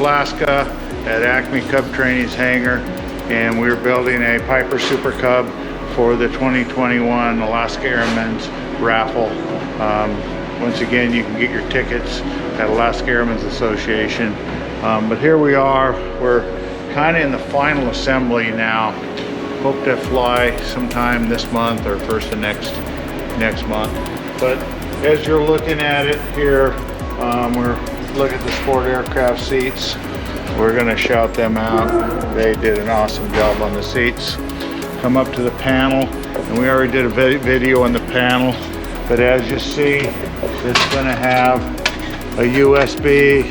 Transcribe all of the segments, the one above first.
Alaska at Acme Cub Training's hangar, and we're building a Piper Super Cub for the 2021 Alaska Airmen's raffle. Once again, you can get your tickets at Alaska Airmen's Association. But here we are, we're kind of in the final assembly now. Hope to fly sometime this month or first of next month. But as you're looking at it here, we're looking at the sport aircraft seats. We're gonna shout them out. They did an awesome job on the seats. Come up to the panel, and we already did a video on the panel, but as you see, it's gonna have a USB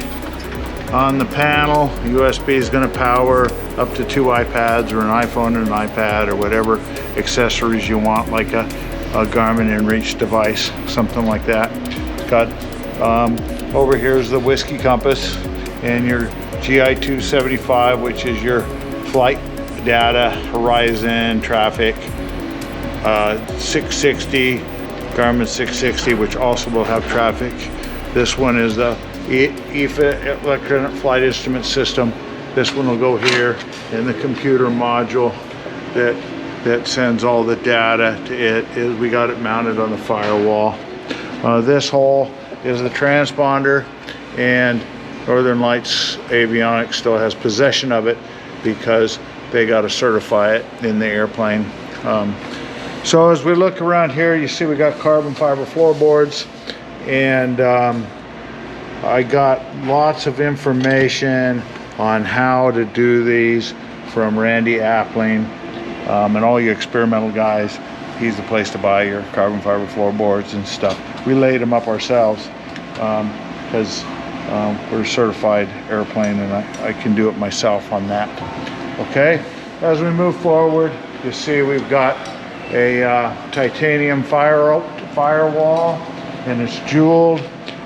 on the panel. USB is going to power up to 2 iPads or an iPhone and an iPad or whatever accessories you want, like a Garmin InReach device, something like that. It's got over here is the whiskey compass and your GI 275, which is your flight data, horizon, traffic, 660, Garmin 660, which also will have traffic. This one is the EFA, Electronic Flight Instrument System. This one will go here in the computer module that sends all the data to it. We got it mounted on the firewall. This hole is the transponder, and Northern Lights Avionics still has possession of it because they got to certify it in the airplane. So as we look around here, you see we got carbon fiber floorboards, and I got lots of information on how to do these from Randy Appling, and all you experimental guys. He's the place to buy your carbon fiber floorboards and stuff. We laid them up ourselves because we're a certified airplane, and I can do it myself on that. Okay, as we move forward, you see we've got a titanium firewall, and it's jeweled.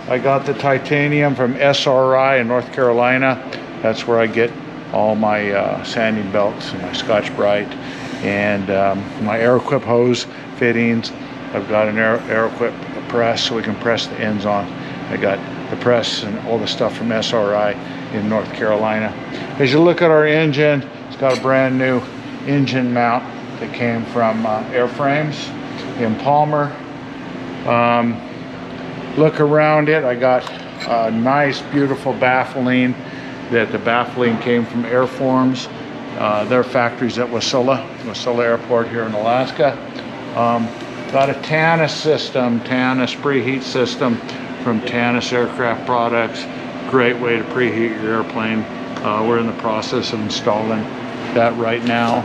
I got the titanium from SRI in North Carolina. That's where I get all my sanding belts and my Scotch-Brite and my Aeroquip hose fittings. I've got an Aeroquip press so we can press the ends on. I got the press and all the stuff from SRI in North Carolina. As you look at our engine, it's got a brand new engine mount that came from Airframes in Palmer. Look around it, I got a nice beautiful baffling. That the baffling came from Airforms. Their factories at Wasilla Airport here in Alaska. Got a Tannis system, Tannis preheat system from Tannis Aircraft Products. Great way to preheat your airplane. We're in the process of installing that right now.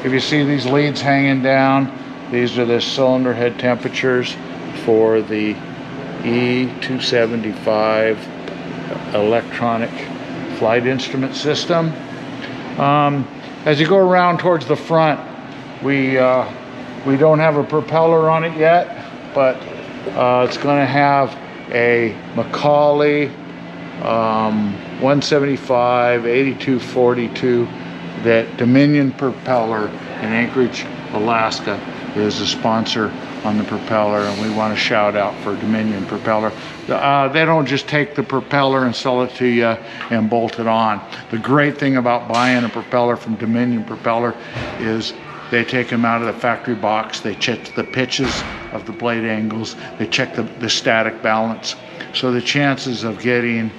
If you see these leads hanging down, these are the cylinder head temperatures for the E275 electronic flight instrument system. As you go around towards the front, we don't have a propeller on it yet, but it's going to have a Macaulay 175 8242. That Dominion propeller in Anchorage, Alaska is a sponsor on the propeller, and we want to shout out for Dominion propeller. They don't just take the propeller and sell it to you and bolt it on. The great thing about buying a propeller from Dominion propeller is they take them out of the factory box, they check the pitches of the blade angles, they check the static balance. So the chances of getting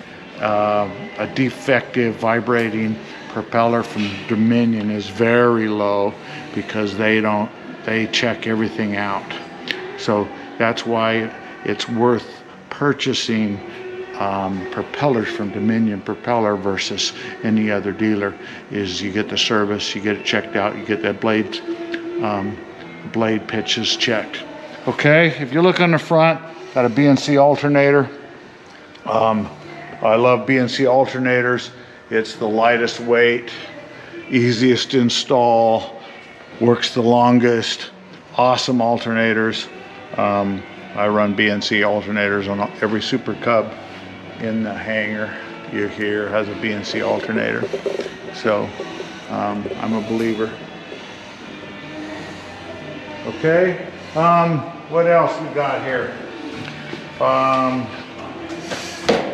a defective vibrating propeller from Dominion is very low because they check everything out. So that's why it's worth purchasing propellers from Dominion Propeller versus any other dealer. Is you get the service, you get it checked out, you get that blade pitches checked. Okay, if you look on the front, got a BNC alternator. I love BNC alternators. It's the lightest weight, easiest to install, works the longest, awesome alternators. I run BNC alternators on every Super Cub in the hangar. You hear has a BNC alternator. So I'm a believer. Okay, what else we got here?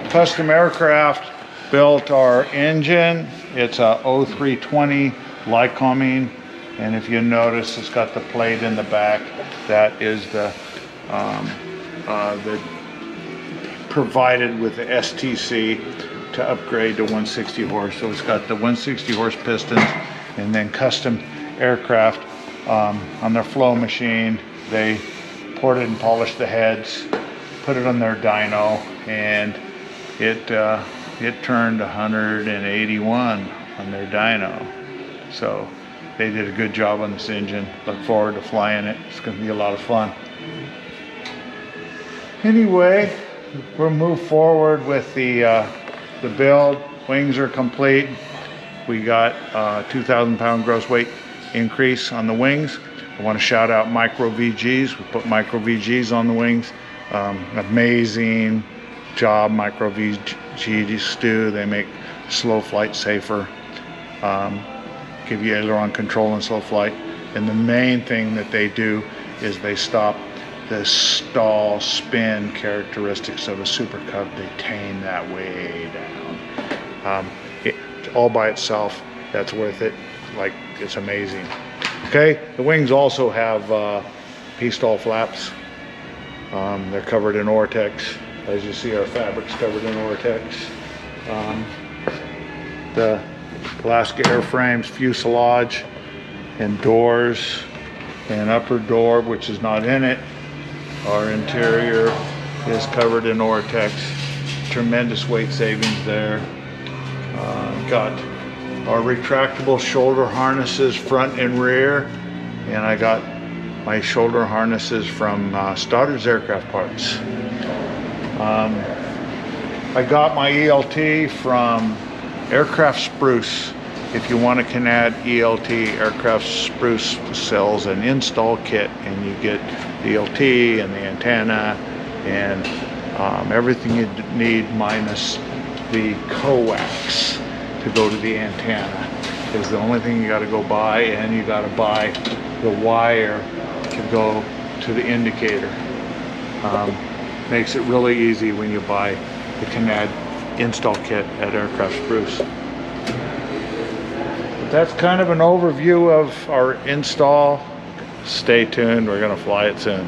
Custom aircraft. built our engine. It's a 0320 Lycoming, and if you notice, it's got the plate in the back. That is the provided with the STC to upgrade to 160 horse. So it's got the 160 horse pistons, and then custom aircraft on their flow machine. They ported and polished the heads, put it on their dyno, and it turned 181 on their dyno. So they did a good job on this engine. Look forward to flying it. It's going to be a lot of fun. Anyway, we'll move forward with the build. Wings are complete. We got 2,000 pound gross weight increase on the wings. I want to shout out Micro VGs. We put Micro VGs on the wings. Amazing job, Micro VGs do. They make slow flight safer. Give you aileron control in slow flight. And the main thing that they do is they stop the stall spin characteristics of a Super Cub. They tame that way down. All by itself, that's worth it. Like, it's amazing. Okay, the wings also have P-STOL flaps. They're covered in Ortex. As you see, our fabric's covered in Ortex. The Alaska airframes, fuselage, and doors, and upper door, which is not in it. Our interior is covered in Ortex. Tremendous weight savings there. Got our retractable shoulder harnesses front and rear, and I got my shoulder harnesses from Stoddard's Aircraft Parts. I got my ELT from Aircraft Spruce. If you want, can add ELT, Aircraft Spruce sells an install kit, and you get the ELT and the antenna and everything you need minus the coax to go to the antenna is the only thing you got to go buy, and you got to buy the wire to go to the indicator. Makes it really easy when you buy the Canad install kit at Aircraft Spruce. But that's kind of an overview of our install. Stay tuned, we're going to fly it soon.